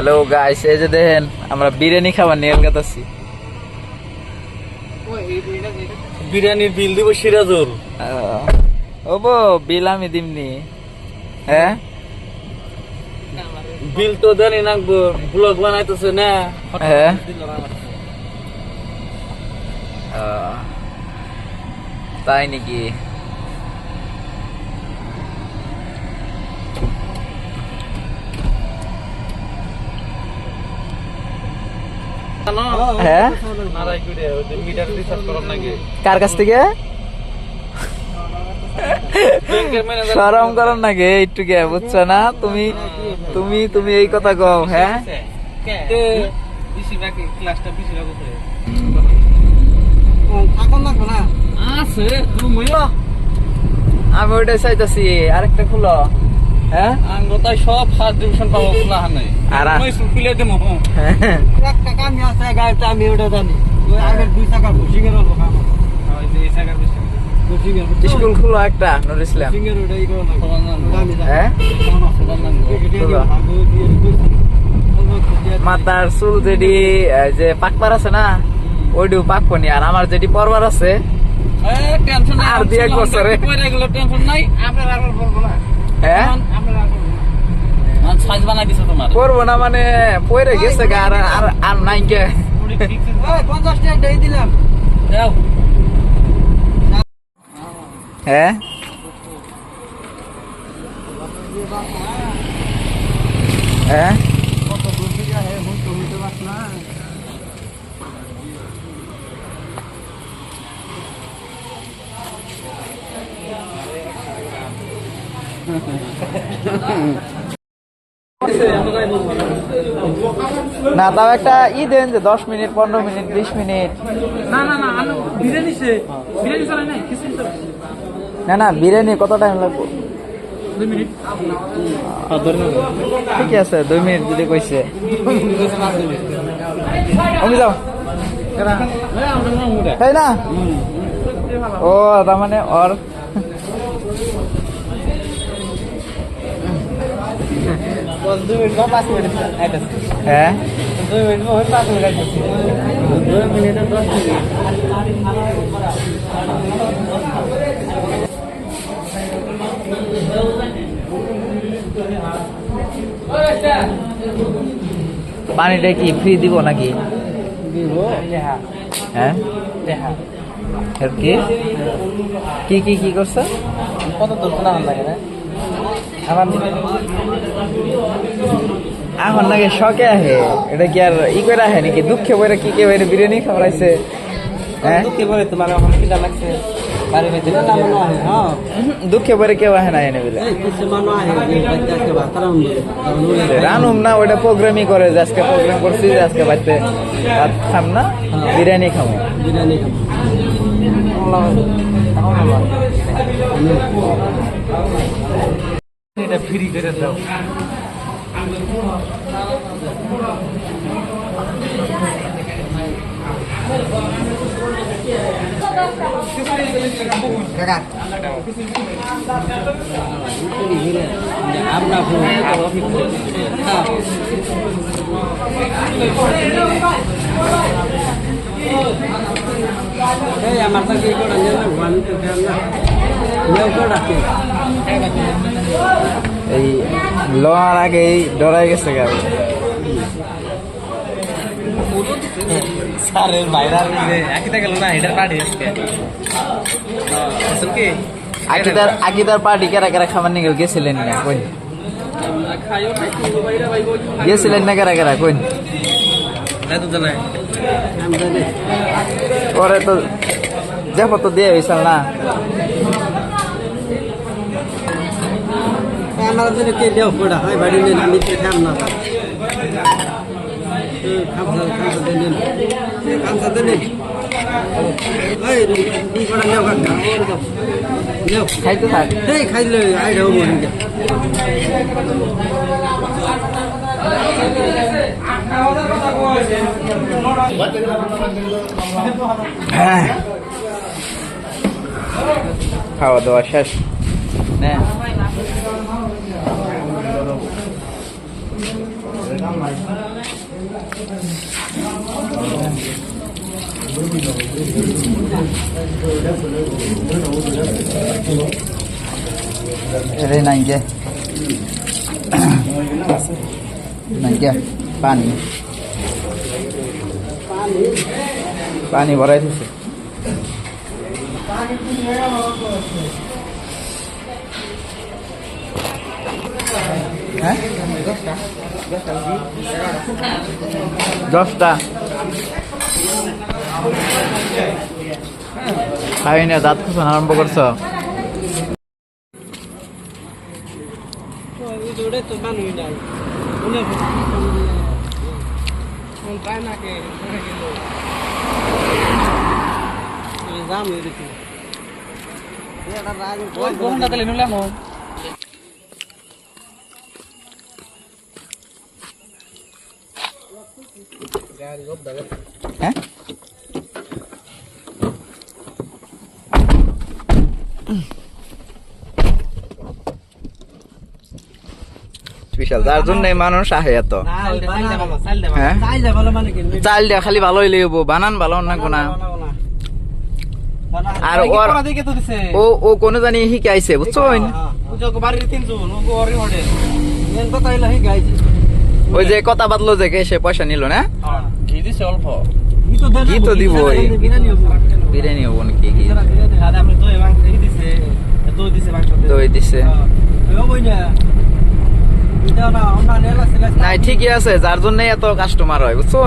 Hello guys, এই যে দেখেন আমরা বিরিয়ানি খাবার নিয়ে গেছি। বিরিয়ানির বিল দিব সিরাজুল। ওবো বিল আমি দিমনি। হ্যাঁ বিল তো জানি না, ব্লগ বানাইতেছে না। হ্যাঁ তাই নাকি? হ্যাঁ কার কাছ থেকে সরম করেন নাকি একটু গে বুঝছো না তুমি তুমি তুমি এই কথা কও। হ্যাঁ আমি ওইটাই চাইতেছি, আরেকটা খুলো। হ্যাঁ তাই সব ফার্স্ট ডিভিশন পাবো খোলা নাই আর খুলে দেবো। একটা কামি আছে গাড়িতে, আমি ওটা জানি। ওই আগের 2 টাকা বসে গেল লোক আমার। এই টাকা বসে গেল স্কুল খুলো একটা নুর ইসলাম। ফিঙ্গার ওটাই করো না। হ্যাঁ মাথার চুল যেটি যে পাকবার আছে না, ওইটিও পাকবো নি। আর আমার যেটি পরবার আছে আর 2-1 বছরে করবো না, মানে পরে গেছে আর নাই কে। 50 টাকা দিলাম। হ্যাঁ হ্যাঁ না তাও একটা দেন যে 10 মিনিট 15 মিনিট 20 মিনিট। না না বিরিয়ানি কত টাইম লাগবে? 2 মিনিট। ঠিক আছে 2 মিনিট যদি কইছে আমি যাও তাই না? ও তার মানে ওর হ্যাঁ পানিটা কি ফ্রি দিব নাকি? হ্যাঁ কি কি কি করছে? কত দূর না লাগে না এখন নাকি শখে আহে, এটা কি আর ই করে আহে নাকি? দুঃখে বইরা কি কে বাইরে বিরিয়ানি খাওয়াইছে? হ্যাঁ তোমার লাগছে দুঃখে পরে কেউ আহে না এনে বলে রানুম না, ওইটা প্রোগ্রামই করে যে আজকে প্রোগ্রাম করছি যে আজকে বাড়িতে ভাত খাম না, বিরিয়ানি খাবো। এটা ফ্রি করে দাও। এই লোয়ার আগেই ডরাই গেছে গাড়ি। স্যারের বাইরে একই গেল না, এটার পার্টি আজকে কি আকিদার পার্টি কেরা কেরা খাবার নিয়ে গেছিলেন না? কই গেছিলেন না কেরা কেরা? কই পরে তো দেখো তো দিয়ে হয়েছিল না? আমার কে দেও পড়া হয় বাড়ি নিয়ে আমি খাম না। খাইতে থাক। খাইলে আইডা হ্যাঁ খাওয়া দাওয়া শেষ। না এরে নাই গে নাই গে পানি পানি ভরাই দিছে হ্যাঁ 10টা খাই না দাঁত খুব আরম্ভ করছো ওই তো মানুষ নাই উনি কোন পায় না কে করে গেল এই জাম এদিকে এটা রাগ ওই গরমটা তাহলে নিলাম হ্যাঁ স্পেশাল যার জন্য মানুষ আহে এত হ্যাঁ চাল দিয়া খালি ভালো হইলে হবো বানান ভালো না কোনা আর ওর ও ও কোন জানি শিখাইছে বুঝছো ওই যে কথা বাদলো যে সে পয়সা নিল না কি তো দিব বিরিয়ানি হবো নাকি কি দই দিছে নাই ঠিকই আছে যার জন্য এত কাস্টমার হয় বুঝছো